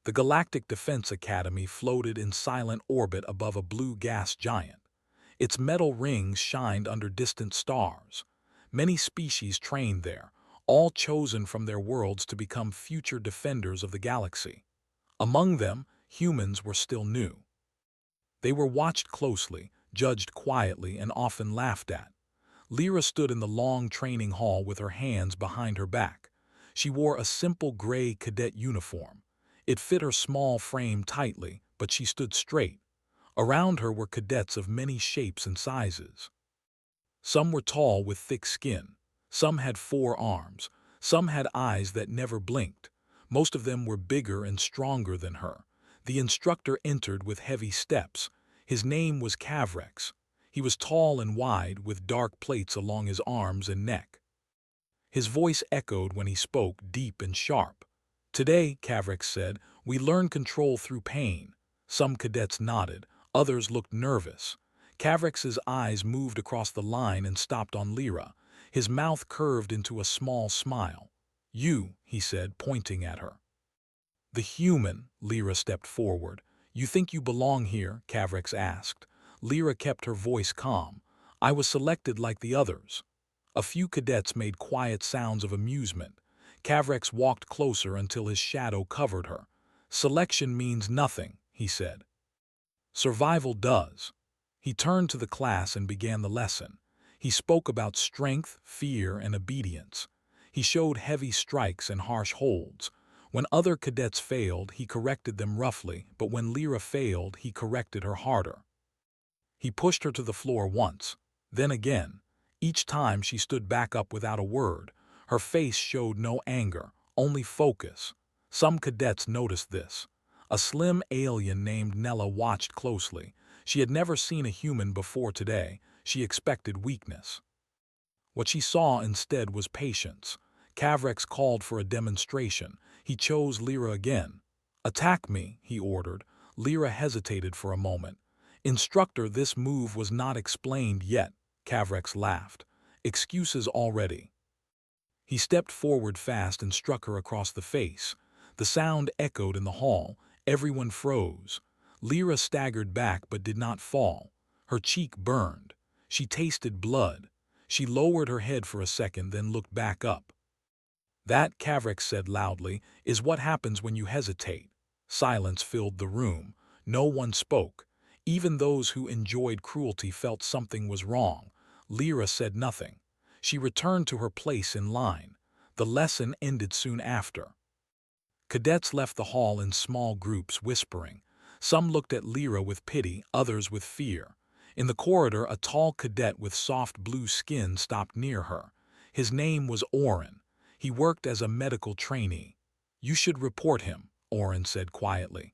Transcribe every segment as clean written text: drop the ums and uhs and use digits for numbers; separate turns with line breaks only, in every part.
The Galactic Defense Academy floated in silent orbit above a blue gas giant. Its metal rings shined under distant stars. Many species trained there, all chosen from their worlds to become future defenders of the galaxy. Among them, humans were still new. They were watched closely, judged quietly, and often laughed at. Lyra stood in the long training hall with her hands behind her back. She wore a simple gray cadet uniform. It fit her small frame tightly, but she stood straight. Around her were cadets of many shapes and sizes. Some were tall with thick skin. Some had 4 arms. Some had eyes that never blinked. Most of them were bigger and stronger than her. The instructor entered with heavy steps. His name was Cavrex. He was tall and wide, with dark plates along his arms and neck. His voice echoed when he spoke, deep and sharp. "Today," Cavrex said, "we learn control through pain." Some cadets nodded. Others looked nervous. Cavrex's eyes moved across the line and stopped on Lyra. His mouth curved into a small smile. "You," he said, pointing at her. "The human," Lyra stepped forward. "You think you belong here?" Cavrex asked. Lyra kept her voice calm. "I was selected like the others." A few cadets made quiet sounds of amusement. Cavrex walked closer until his shadow covered her. "Selection means nothing," he said. "Survival does." He turned to the class and began the lesson. He spoke about strength, fear, and obedience. He showed heavy strikes and harsh holds. When other cadets failed, he corrected them roughly, but when Lyra failed, he corrected her harder. He pushed her to the floor once, then again. Each time she stood back up without a word. Her face showed no anger, only focus. Some cadets noticed this. A slim alien named Nella watched closely. She had never seen a human before today. She expected weakness. What she saw instead was patience. Cavrex called for a demonstration. He chose Lyra again. "Attack me," he ordered. Lyra hesitated for a moment. "Instructor, this move was not explained yet." Cavrex laughed. "Excuses already." He stepped forward fast and struck her across the face. The sound echoed in the hall. Everyone froze. Lyra staggered back but did not fall. Her cheek burned. She tasted blood. She lowered her head for a second, then looked back up. "That," Cavrex said loudly, "is what happens when you hesitate." Silence filled the room. No one spoke. Even those who enjoyed cruelty felt something was wrong. Lyra said nothing. She returned to her place in line. The lesson ended soon after. Cadets left the hall in small groups, whispering. Some looked at Lyra with pity, others with fear. In the corridor, a tall cadet with soft blue skin stopped near her. His name was Oren. He worked as a medical trainee. "You should report him," Oren said quietly.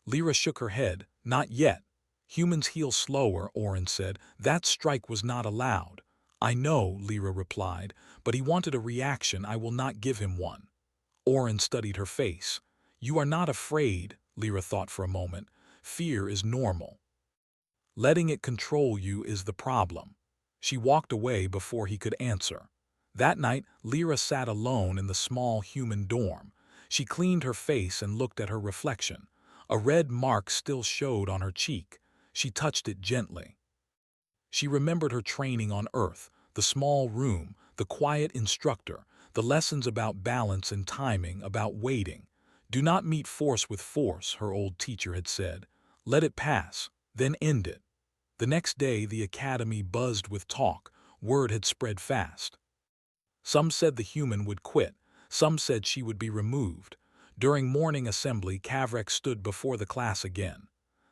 Lyra shook her head. "Not yet." "Humans heal slower," Oren said. "That strike was not allowed." "I know," Lyra replied, "but he wanted a reaction. I will not give him one." Oren studied her face. "You are not afraid," Lyra thought for a moment. "Fear is normal. Letting it control you is the problem." She walked away before he could answer. That night, Lyra sat alone in the small human dorm. She cleaned her face and looked at her reflection. A red mark still showed on her cheek. She touched it gently. She remembered her training on Earth, the small room, the quiet instructor, the lessons about balance and timing, about waiting. "Do not meet force with force," her old teacher had said. "Let it pass, then end it." The next day, the academy buzzed with talk. Word had spread fast. Some said the human would quit. Some said she would be removed. During morning assembly, Cavrex stood before the class again.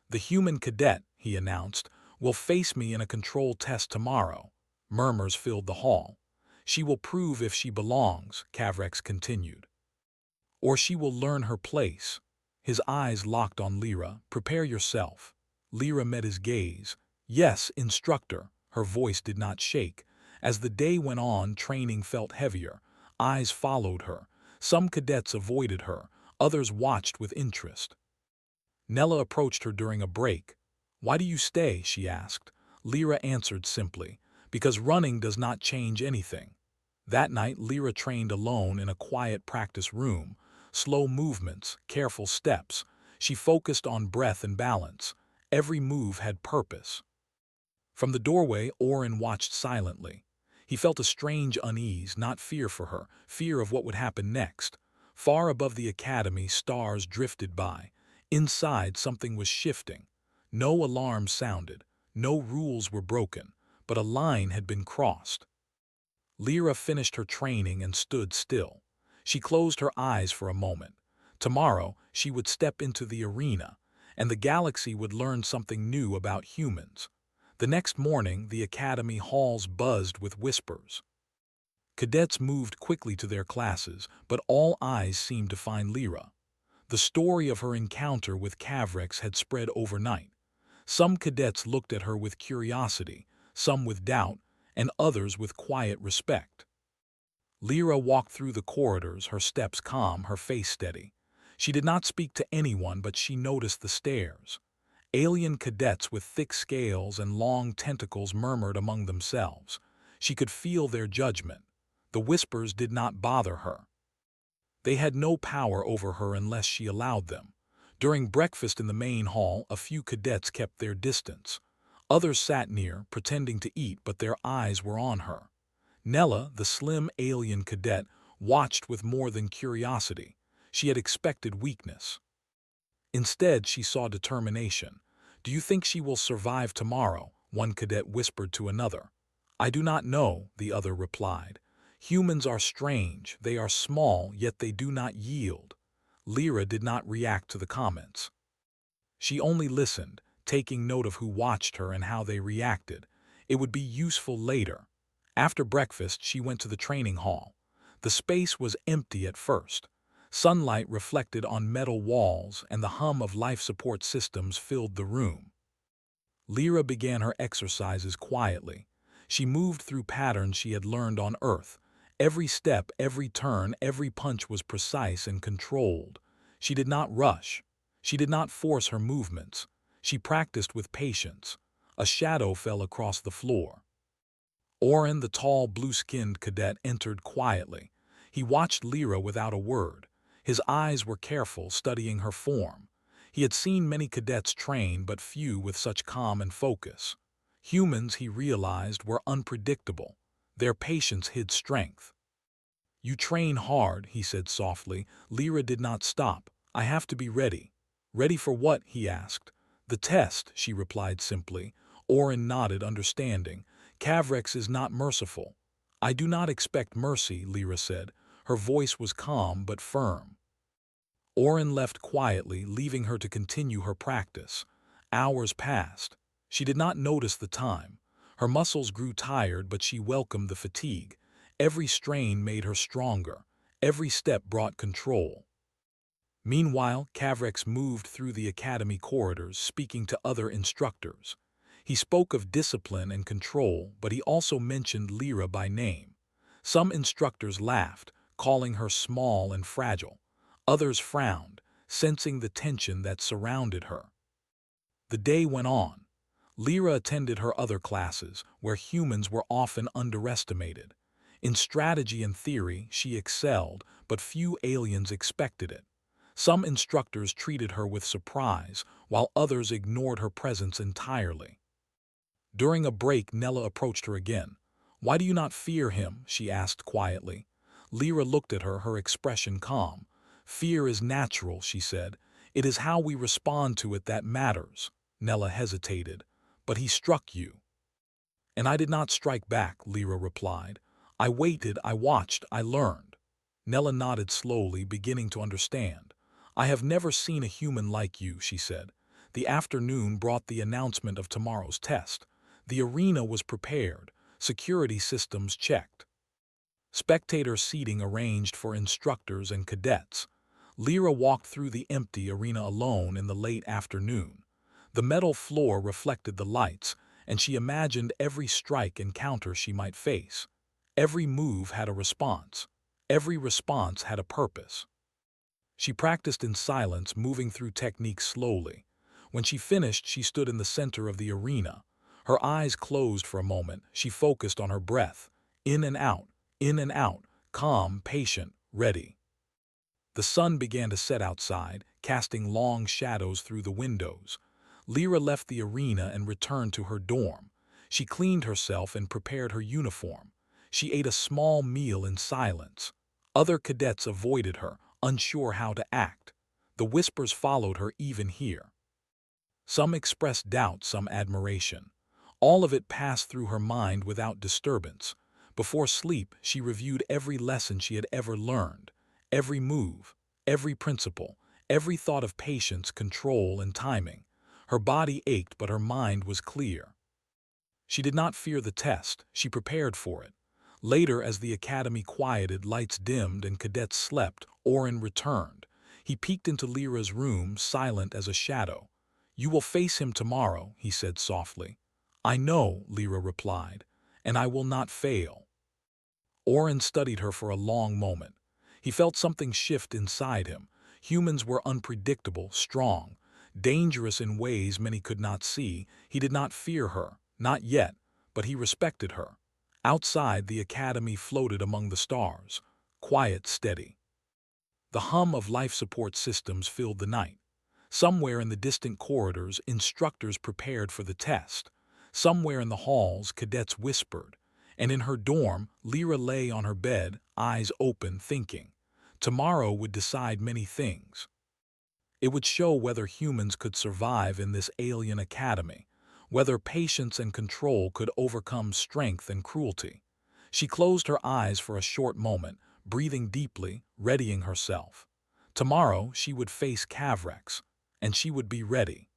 "The human cadet," he announced, "will face me in a control test tomorrow." Murmurs filled the hall. "She will prove if she belongs," Cavrex continued. "Or she will learn her place." His eyes locked on Lyra. "Prepare yourself." Lyra met his gaze. "Yes, instructor." Her voice did not shake. As the day went on, training felt heavier. Eyes followed her. Some cadets avoided her. Others watched with interest. Nella approached her during a break. "Why do you stay?" she asked. Lyra answered simply, "Because running does not change anything." That night, Lyra trained alone in a quiet practice room. slow movements, careful steps. She focused on breath and balance. Every move had purpose. From the doorway, Orin watched silently. He felt a strange unease, not fear for her, fear of what would happen next. Far above the academy, stars drifted by. Inside, something was shifting. No alarm sounded, no rules were broken, but a line had been crossed. Lyra finished her training and stood still. She closed her eyes for a moment. Tomorrow, she would step into the arena, and the galaxy would learn something new about humans. The next morning, the academy halls buzzed with whispers. Cadets moved quickly to their classes, but all eyes seemed to find Lyra. The story of her encounter with Cavrex had spread overnight. Some cadets looked at her with curiosity, some with doubt, and others with quiet respect. Lyra walked through the corridors, her steps calm, her face steady. She did not speak to anyone, but she noticed the stares. Alien cadets with thick scales and long tentacles murmured among themselves. She could feel their judgment. The whispers did not bother her. They had no power over her unless she allowed them. During breakfast in the main hall, a few cadets kept their distance. Others sat near, pretending to eat, but their eyes were on her. Nella, the slim alien cadet, watched with more than curiosity. She had expected weakness. Instead, she saw determination. "Do you think she will survive tomorrow?" one cadet whispered to another. "I do not know," the other replied. "Humans are strange. They are small, yet they do not yield." Lyra did not react to the comments. She only listened, taking note of who watched her and how they reacted. It would be useful later. After breakfast, she went to the training hall. The space was empty at first. Sunlight reflected on metal walls, and the hum of life support systems filled the room. Lyra began her exercises quietly. She moved through patterns she had learned on Earth. Every step, every turn, every punch was precise and controlled. She did not rush. She did not force her movements. She practiced with patience. A shadow fell across the floor. Orin, the tall, blue-skinned cadet, entered quietly. He watched Lyra without a word. His eyes were careful, studying her form. He had seen many cadets train, but few with such calm and focus. Humans, he realized, were unpredictable. Their patience hid strength. "You train hard," he said softly. Lyra did not stop. "I have to be ready." "Ready for what?" he asked. "The test," she replied simply. Orin nodded, understanding. "Cavrex is not merciful." "I do not expect mercy," Lyra said. Her voice was calm but firm. Orin left quietly, leaving her to continue her practice. Hours passed. She did not notice the time. Her muscles grew tired, but she welcomed the fatigue. Every strain made her stronger. Every step brought control. Meanwhile, Cavrex moved through the academy corridors, speaking to other instructors. He spoke of discipline and control, but he also mentioned Lyra by name. Some instructors laughed, calling her small and fragile. Others frowned, sensing the tension that surrounded her. The day went on. Lyra attended her other classes, where humans were often underestimated. In strategy and theory, she excelled, but few aliens expected it. Some instructors treated her with surprise, while others ignored her presence entirely. During a break, Nella approached her again. "Why do you not fear him?" she asked quietly. Lyra looked at her, her expression calm. "Fear is natural," she said. "It is how we respond to it that matters." Nella hesitated. "But he struck you." "And I did not strike back," Lyra replied. "I waited, I watched, I learned." Nella nodded slowly, beginning to understand. "I have never seen a human like you," she said. The afternoon brought the announcement of tomorrow's test. The arena was prepared, security systems checked. Spectator seating arranged for instructors and cadets. Lyra walked through the empty arena alone in the late afternoon. The metal floor reflected the lights, and she imagined every strike and counter she might face. Every move had a response. Every response had a purpose. She practiced in silence, moving through techniques slowly. When she finished, she stood in the center of the arena. Her eyes closed for a moment. She focused on her breath. In and out, calm, patient, ready. The sun began to set outside, casting long shadows through the windows. Lyra left the arena and returned to her dorm. She cleaned herself and prepared her uniform. She ate a small meal in silence. Other cadets avoided her, unsure how to act. The whispers followed her even here. Some expressed doubt, some admiration. All of it passed through her mind without disturbance. Before sleep, she reviewed every lesson she had ever learned, every move, every principle, every thought of patience, control, and timing. Her body ached, but her mind was clear. She did not fear the test, she prepared for it. Later, as the academy quieted, lights dimmed, and cadets slept, Orin returned. He peeked into Lyra's room, silent as a shadow. "You will face him tomorrow," he said softly. "I know," Lyra replied, "and I will not fail." Orin studied her for a long moment. He felt something shift inside him. Humans were unpredictable, strong, dangerous in ways many could not see. He did not fear her, not yet, but he respected her. Outside, the academy floated among the stars, quiet, steady. The hum of life support systems filled the night. Somewhere in the distant corridors, instructors prepared for the test. Somewhere in the halls, cadets whispered. And in her dorm, Lyra lay on her bed, eyes open, thinking. Tomorrow would decide many things. It would show whether humans could survive in this alien academy, whether patience and control could overcome strength and cruelty. She closed her eyes for a short moment, breathing deeply, readying herself. Tomorrow she would face Cavrex, and she would be ready.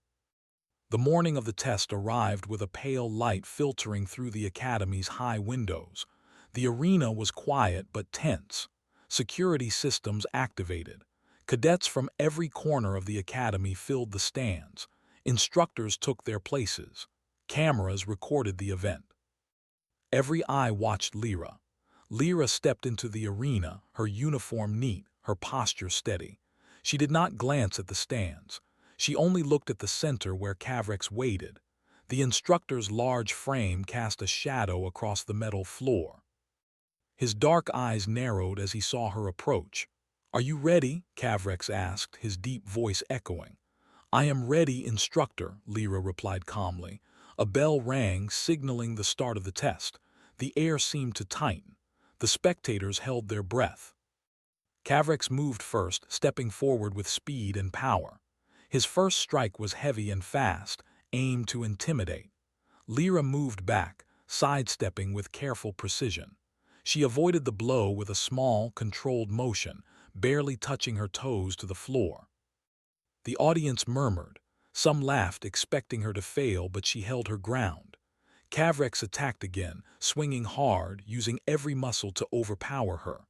The morning of the test arrived with a pale light filtering through the academy's high windows. The arena was quiet but tense. Security systems activated. Cadets from every corner of the academy filled the stands. Instructors took their places. Cameras recorded the event. Every eye watched Lyra. Lyra stepped into the arena, her uniform neat, her posture steady. She did not glance at the stands. She only looked at the center where Cavrex waited. The instructor's large frame cast a shadow across the metal floor. His dark eyes narrowed as he saw her approach. "Are you ready?" Cavrex asked, his deep voice echoing. "I am ready, Instructor," Lyra replied calmly. A bell rang, signaling the start of the test. The air seemed to tighten. The spectators held their breath. Cavrex moved first, stepping forward with speed and power. His first strike was heavy and fast, aimed to intimidate. Lyra moved back, sidestepping with careful precision. She avoided the blow with a small, controlled motion, barely touching her toes to the floor. The audience murmured. Some laughed, expecting her to fail, but she held her ground. Cavrex attacked again, swinging hard, using every muscle to overpower her.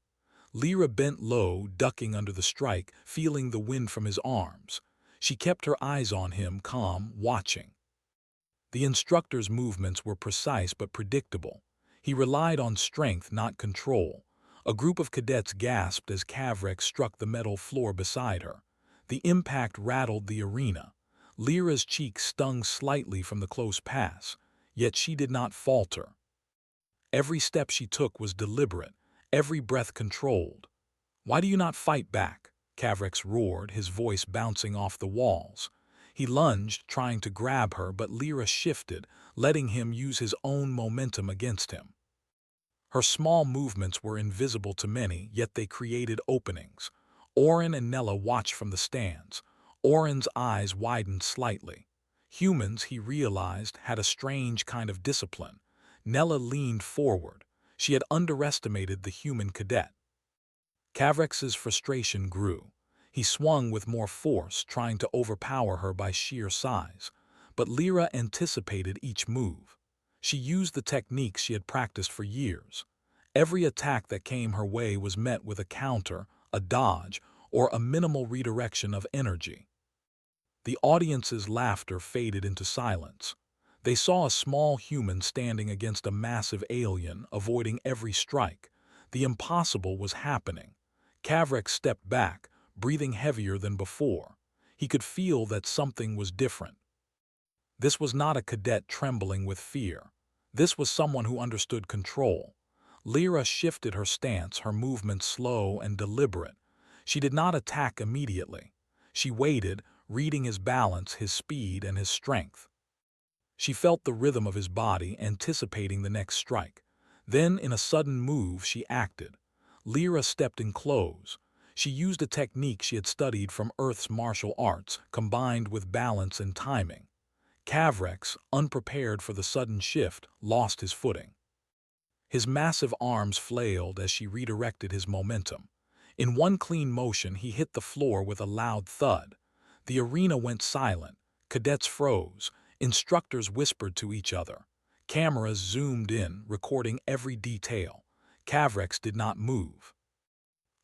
Lyra bent low, ducking under the strike, feeling the wind from his arms. She kept her eyes on him, calm, watching. The instructor's movements were precise but predictable. He relied on strength, not control. A group of cadets gasped as Cavrex struck the metal floor beside her. The impact rattled the arena. Lyra's cheek stung slightly from the close pass, yet she did not falter. Every step she took was deliberate, every breath controlled. "Why do you not fight back?" Cavrex roared, his voice bouncing off the walls. He lunged, trying to grab her, but Lyra shifted, letting him use his own momentum against him. Her small movements were invisible to many, yet they created openings. Orin and Nella watched from the stands. Orin's eyes widened slightly. Humans, he realized, had a strange kind of discipline. Nella leaned forward. She had underestimated the human cadet. Cavrex's frustration grew. He swung with more force, trying to overpower her by sheer size. But Lyra anticipated each move. She used the techniques she had practiced for years. Every attack that came her way was met with a counter, a dodge, or a minimal redirection of energy. The audience's laughter faded into silence. They saw a small human standing against a massive alien, avoiding every strike. The impossible was happening. Cavrex stepped back, breathing heavier than before. He could feel that something was different. This was not a cadet trembling with fear. This was someone who understood control. Lyra shifted her stance, her movements slow and deliberate. She did not attack immediately. She waited, reading his balance, his speed, and his strength. She felt the rhythm of his body, anticipating the next strike. Then, in a sudden move, she acted. Lyra stepped in close. She used a technique she had studied from Earth's martial arts, combined with balance and timing. Cavrex, unprepared for the sudden shift, lost his footing. His massive arms flailed as she redirected his momentum. In one clean motion, he hit the floor with a loud thud. The arena went silent. Cadets froze. Instructors whispered to each other. Cameras zoomed in, recording every detail. Cavrex did not move.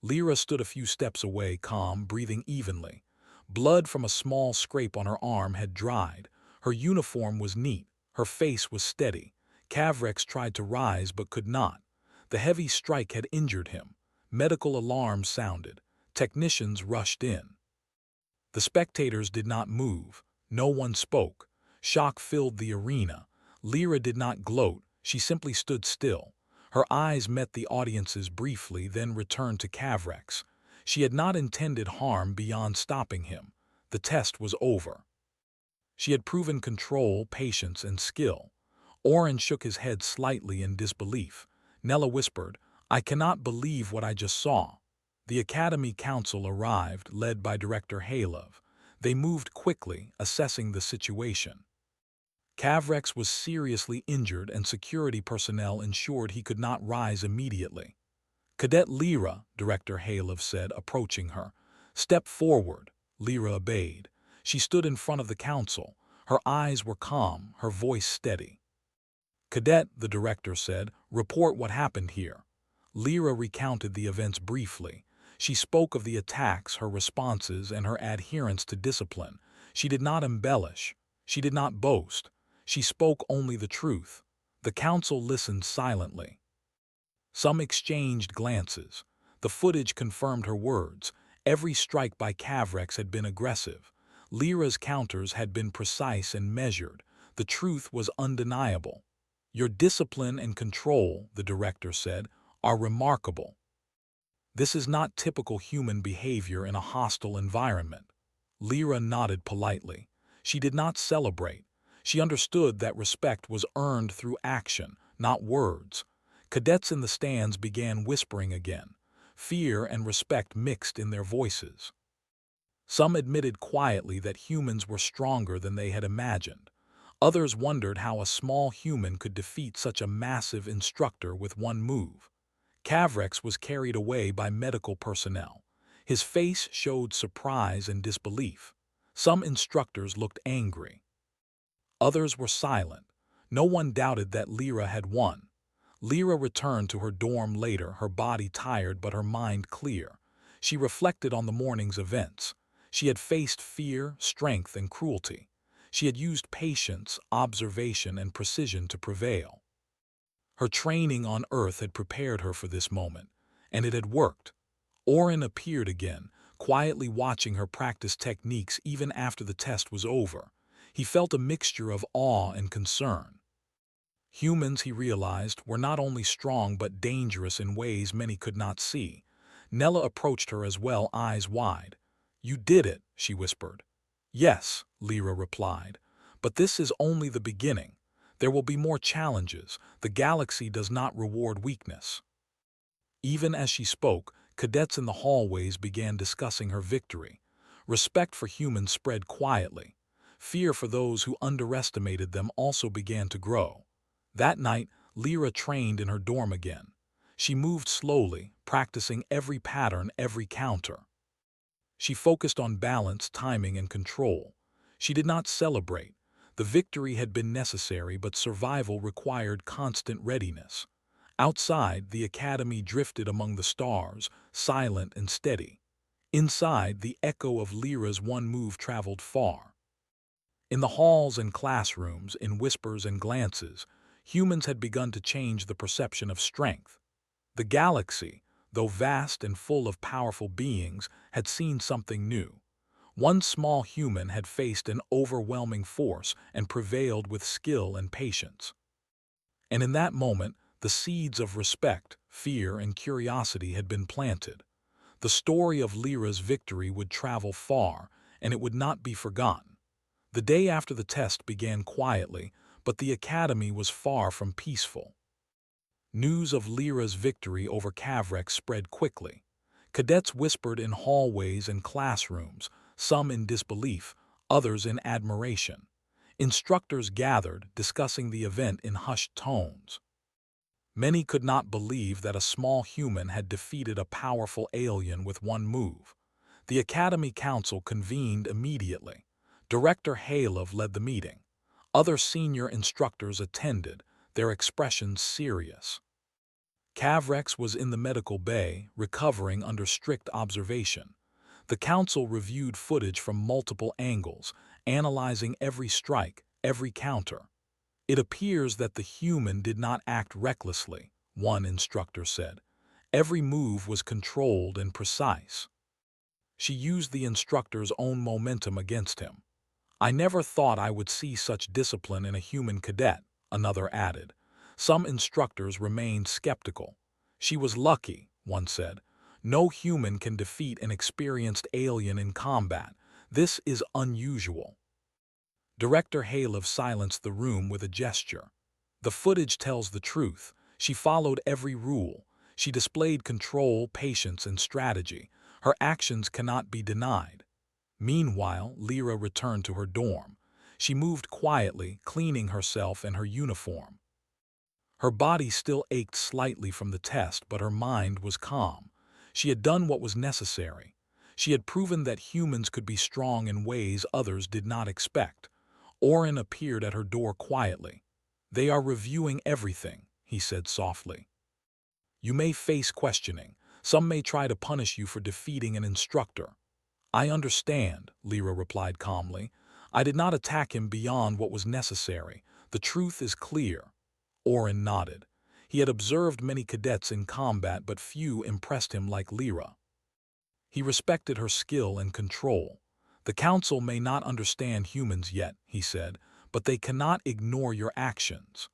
Lyra stood a few steps away, calm, breathing evenly. Blood from a small scrape on her arm had dried. Her uniform was neat. Her face was steady. Cavrex tried to rise but could not. The heavy strike had injured him. Medical alarms sounded. Technicians rushed in. The spectators did not move. No one spoke. Shock filled the arena. Lyra did not gloat. She simply stood still. Her eyes met the audience's briefly, then returned to Cavrex. She had not intended harm beyond stopping him. The test was over. She had proven control, patience, and skill. Oren shook his head slightly in disbelief. Nella whispered, "I cannot believe what I just saw." The Academy Council arrived, led by Director Halov. They moved quickly, assessing the situation. Cavrex was seriously injured and security personnel ensured he could not rise immediately. "Cadet Lyra," Director Halov said, approaching her. "Step forward." Lyra obeyed. She stood in front of the council. Her eyes were calm, her voice steady. "Cadet," the director said, "report what happened here." Lyra recounted the events briefly. She spoke of the attacks, her responses, and her adherence to discipline. She did not embellish. She did not boast. She spoke only the truth. The council listened silently. Some exchanged glances. The footage confirmed her words. Every strike by Cavrex had been aggressive. Lyra's counters had been precise and measured. The truth was undeniable. "Your discipline and control," the director said, "are remarkable. This is not typical human behavior in a hostile environment." Lyra nodded politely. She did not celebrate. She understood that respect was earned through action, not words. Cadets in the stands began whispering again. Fear and respect mixed in their voices. Some admitted quietly that humans were stronger than they had imagined. Others wondered how a small human could defeat such a massive instructor with one move. Cavrex was carried away by medical personnel. His face showed surprise and disbelief. Some instructors looked angry. Others were silent. No one doubted that Lyra had won. Lyra returned to her dorm later, her body tired but her mind clear. She reflected on the morning's events. She had faced fear, strength, and cruelty. She had used patience, observation, and precision to prevail. Her training on Earth had prepared her for this moment, and it had worked. Oren appeared again, quietly watching her practice techniques even after the test was over. He felt a mixture of awe and concern. Humans, he realized, were not only strong but dangerous in ways many could not see. Nella approached her as well, eyes wide. "You did it," she whispered. "Yes," Lyra replied, "but this is only the beginning. There will be more challenges. The galaxy does not reward weakness." Even as she spoke, cadets in the hallways began discussing her victory. Respect for humans spread quietly. Fear for those who underestimated them also began to grow. That night, Lyra trained in her dorm again. She moved slowly, practicing every pattern, every counter. She focused on balance, timing, and control. She did not celebrate. The victory had been necessary, but survival required constant readiness. Outside, the academy drifted among the stars, silent and steady. Inside, the echo of Lyra's one move traveled far. In the halls and classrooms, in whispers and glances, humans had begun to change the perception of strength. The galaxy, though vast and full of powerful beings, had seen something new. One small human had faced an overwhelming force and prevailed with skill and patience. And in that moment, the seeds of respect, fear, and curiosity had been planted. The story of Lyra's victory would travel far, and it would not be forgotten. The day after the test began quietly, but the academy was far from peaceful. News of Lyra's victory over Cavrex spread quickly. Cadets whispered in hallways and classrooms, some in disbelief, others in admiration. Instructors gathered, discussing the event in hushed tones. Many could not believe that a small human had defeated a powerful alien with one move. The Academy Council convened immediately. Director Halov led the meeting. Other senior instructors attended, their expressions serious. Cavrex was in the medical bay, recovering under strict observation. The council reviewed footage from multiple angles, analyzing every strike, every counter. It appears that the human did not act recklessly, one instructor said. Every move was controlled and precise. She used the instructor's own momentum against him. I never thought I would see such discipline in a human cadet, another added. Some instructors remained skeptical. She was lucky, one said. No human can defeat an experienced alien in combat. This is unusual. Director Halov silenced the room with a gesture. The footage tells the truth. She followed every rule. She displayed control, patience, and strategy. Her actions cannot be denied. Meanwhile, Lyra returned to her dorm. She moved quietly, cleaning herself and her uniform. Her body still ached slightly from the test, but her mind was calm. She had done what was necessary. She had proven that humans could be strong in ways others did not expect. Orin appeared at her door quietly. "They are reviewing everything," he said softly. "You may face questioning. Some may try to punish you for defeating an instructor." "I understand," Lyra replied calmly. "I did not attack him beyond what was necessary. The truth is clear." Orin nodded. He had observed many cadets in combat, but few impressed him like Lyra. He respected her skill and control. "The council may not understand humans yet," he said, "but they cannot ignore your actions."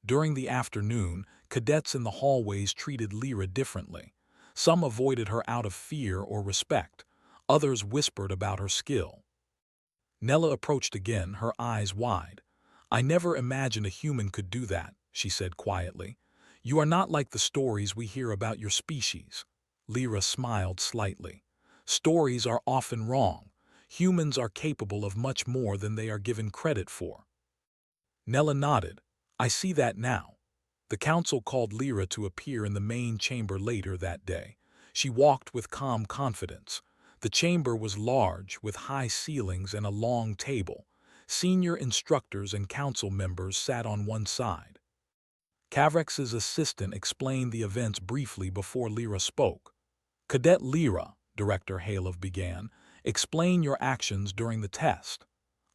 During the afternoon, cadets in the hallways treated Lyra differently. Some avoided her out of fear or respect. Others whispered about her skill. Nella approached again, her eyes wide. "I never imagined a human could do that," she said quietly. "You are not like the stories we hear about your species." Lyra smiled slightly. "Stories are often wrong. Humans are capable of much more than they are given credit for." Nella nodded. "I see that now." The council called Lyra to appear in the main chamber later that day. She walked with calm confidence. The chamber was large, with high ceilings and a long table. Senior instructors and council members sat on one side. Cavrex's assistant explained the events briefly before Lyra spoke. "Cadet Lyra," Director Halov began, "explain your actions during the test."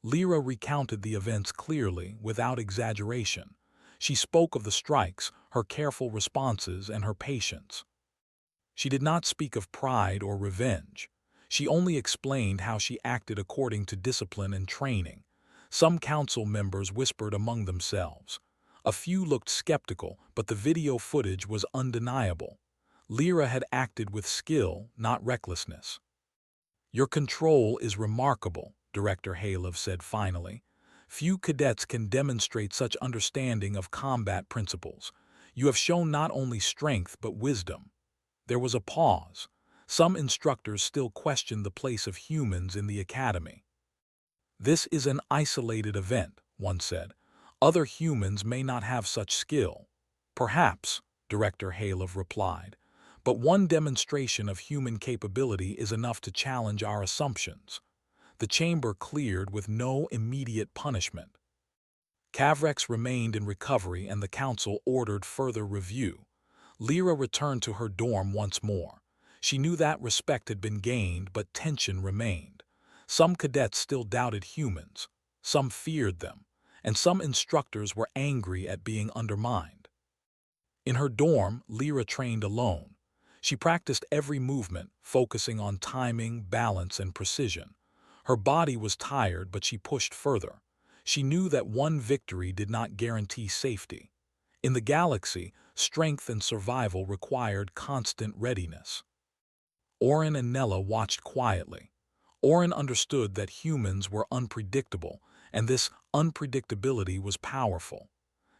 Lyra recounted the events clearly, without exaggeration. She spoke of the strikes, her careful responses, and her patience. She did not speak of pride or revenge. She only explained how she acted according to discipline and training. Some council members whispered among themselves. A few looked skeptical, but the video footage was undeniable. Lyra had acted with skill, not recklessness. "Your control is remarkable," Director Halov said finally. "Few cadets can demonstrate such understanding of combat principles. You have shown not only strength but wisdom." There was a pause. Some instructors still questioned the place of humans in the academy. "This is an isolated event," one said. "Other humans may not have such skill." "Perhaps," Director Halov replied. "But one demonstration of human capability is enough to challenge our assumptions." The chamber cleared with no immediate punishment. Cavrex remained in recovery and the council ordered further review. Lyra returned to her dorm once more. She knew that respect had been gained, but tension remained. Some cadets still doubted humans, some feared them, and some instructors were angry at being undermined. In her dorm, Lyra trained alone. She practiced every movement, focusing on timing, balance, and precision. Her body was tired, but she pushed further. She knew that one victory did not guarantee safety. In the galaxy, strength and survival required constant readiness. Orin and Nella watched quietly. Orin understood that humans were unpredictable, and this unpredictability was powerful.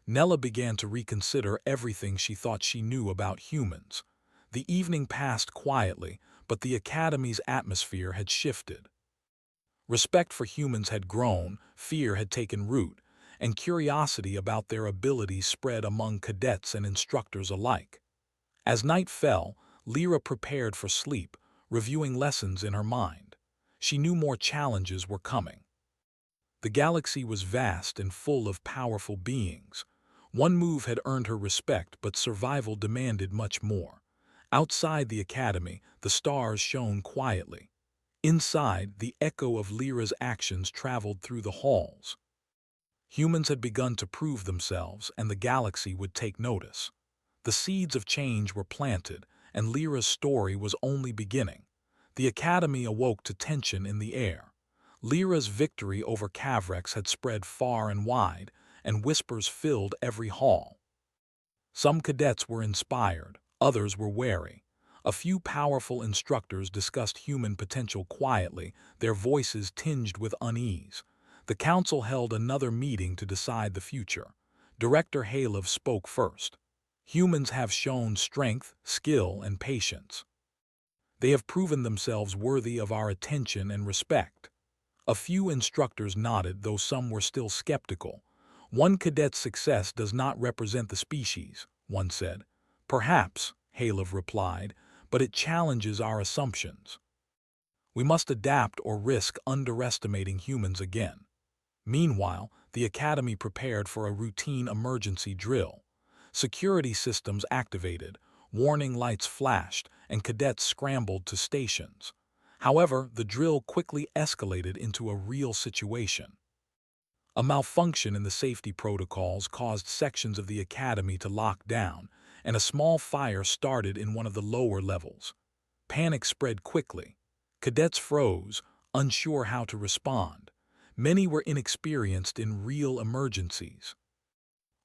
Nella began to reconsider everything she thought she knew about humans. The evening passed quietly, but the Academy's atmosphere had shifted. Respect for humans had grown, fear had taken root, and curiosity about their abilities spread among cadets and instructors alike. As night fell, Lyra prepared for sleep, reviewing lessons in her mind. She knew more challenges were coming. The galaxy was vast and full of powerful beings. One move had earned her respect, but survival demanded much more. Outside the academy, the stars shone quietly. Inside, the echo of Lyra's actions traveled through the halls. Humans had begun to prove themselves, and the galaxy would take notice. The seeds of change were planted, and Lyra's story was only beginning. The academy awoke to tension in the air. Lyra's victory over Cavrex had spread far and wide, and whispers filled every hall. Some cadets were inspired, others were wary. A few powerful instructors discussed human potential quietly, their voices tinged with unease. The council held another meeting to decide the future. Director Halov spoke first. Humans have shown strength, skill, and patience. They have proven themselves worthy of our attention and respect. A few instructors nodded, though some were still skeptical. One cadet's success does not represent the species, one said. Perhaps, Halov replied, but it challenges our assumptions. We must adapt or risk underestimating humans again. Meanwhile, the academy prepared for a routine emergency drill. Security systems activated, warning lights flashed, and cadets scrambled to stations. However, the drill quickly escalated into a real situation. A malfunction in the safety protocols caused sections of the academy to lock down, and a small fire started in one of the lower levels. Panic spread quickly. Cadets froze, unsure how to respond. Many were inexperienced in real emergencies.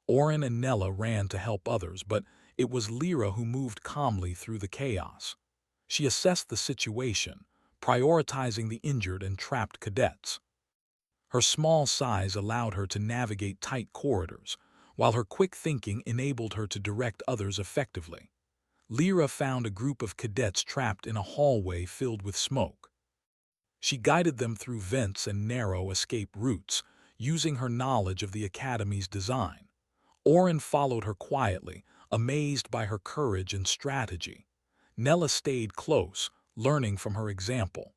Orin and Nella ran to help others, but it was Lyra who moved calmly through the chaos. She assessed the situation, prioritizing the injured and trapped cadets. Her small size allowed her to navigate tight corridors, while her quick thinking enabled her to direct others effectively. Lyra found a group of cadets trapped in a hallway filled with smoke. She guided them through vents and narrow escape routes, using her knowledge of the academy's design. Orin followed her quietly, amazed by her courage and strategy. Nella stayed close, learning from her example.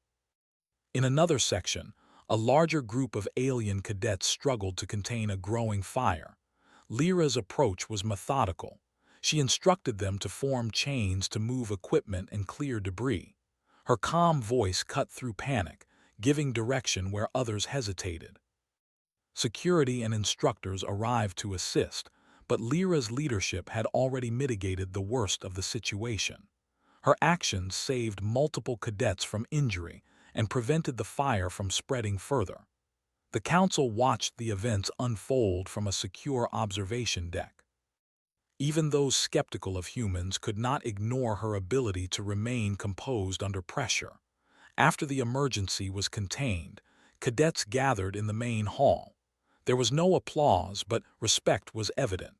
In another section, a larger group of alien cadets struggled to contain a growing fire. Lyra's approach was methodical. She instructed them to form chains to move equipment and clear debris. Her calm voice cut through panic, giving direction where others hesitated. Security and instructors arrived to assist, but Lyra's leadership had already mitigated the worst of the situation. Her actions saved multiple cadets from injury and prevented the fire from spreading further. The council watched the events unfold from a secure observation deck. Even those skeptical of humans could not ignore her ability to remain composed under pressure. After the emergency was contained, cadets gathered in the main hall. There was no applause, but respect was evident.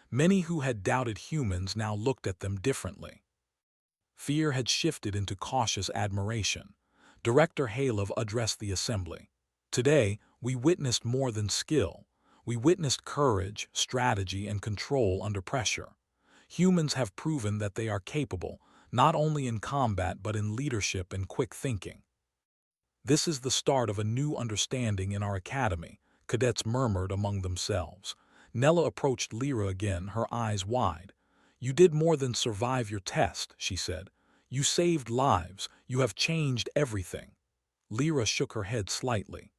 Many who had doubted humans now looked at them differently. Fear had shifted into cautious admiration. Director Halov addressed the assembly. Today, we witnessed more than skill. We witnessed courage, strategy, and control under pressure. Humans have proven that they are capable, not only in combat but in leadership and quick thinking. This is the start of a new understanding in our academy, cadets murmured among themselves. Nella approached Lyra again, her eyes wide. You did more than survive your test, she said. You saved lives. You have changed everything. Lyra shook her head slightly.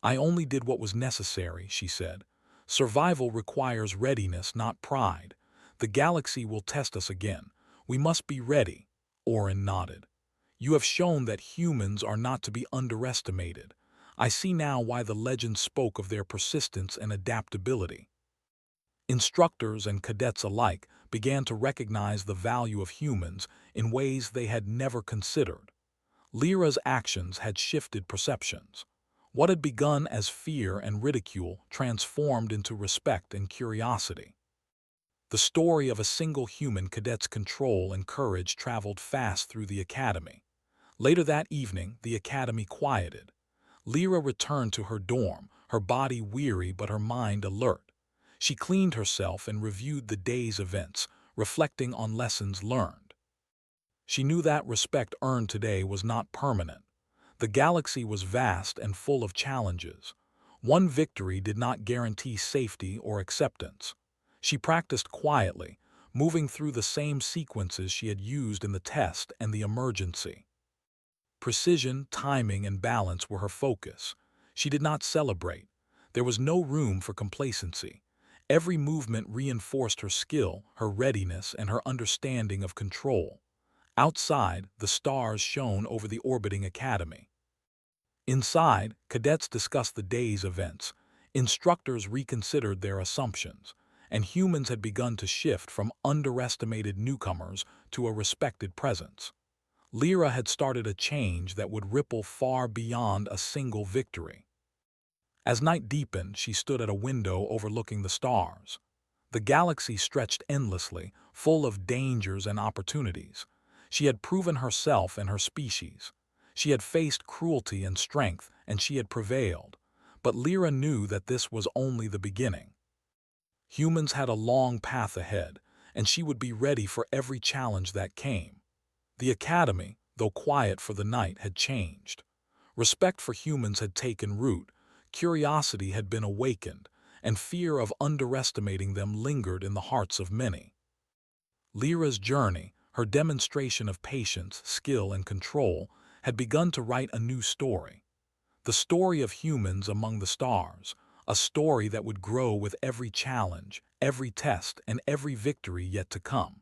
I only did what was necessary, she said. Survival requires readiness, not pride. The galaxy will test us again. We must be ready. Orin nodded. You have shown that humans are not to be underestimated. I see now why the legend spoke of their persistence and adaptability. Instructors and cadets alike began to recognize the value of humans in ways they had never considered. Lyra's actions had shifted perceptions. What had begun as fear and ridicule transformed into respect and curiosity. The story of a single human cadet's control and courage traveled fast through the academy. Later that evening, the academy quieted. Lyra returned to her dorm, her body weary but her mind alert. She cleaned herself and reviewed the day's events, reflecting on lessons learned. She knew that respect earned today was not permanent. The galaxy was vast and full of challenges. One victory did not guarantee safety or acceptance. She practiced quietly, moving through the same sequences she had used in the test and the emergency. Precision, timing, and balance were her focus. She did not celebrate. There was no room for complacency. Every movement reinforced her skill, her readiness, and her understanding of control. Outside, the stars shone over the orbiting academy. Inside, cadets discussed the day's events. Instructors reconsidered their assumptions, and humans had begun to shift from underestimated newcomers to a respected presence. Lyra had started a change that would ripple far beyond a single victory. As night deepened, she stood at a window overlooking the stars. The galaxy stretched endlessly, full of dangers and opportunities. She had proven herself and her species. She had faced cruelty and strength, and she had prevailed. But Lyra knew that this was only the beginning. Humans had a long path ahead, and she would be ready for every challenge that came. The academy, though quiet for the night, had changed. Respect for humans had taken root, curiosity had been awakened, and fear of underestimating them lingered in the hearts of many. Lyra's journey, her demonstration of patience, skill, and control, had begun to write a new story. The story of humans among the stars, a story that would grow with every challenge, every test, and every victory yet to come.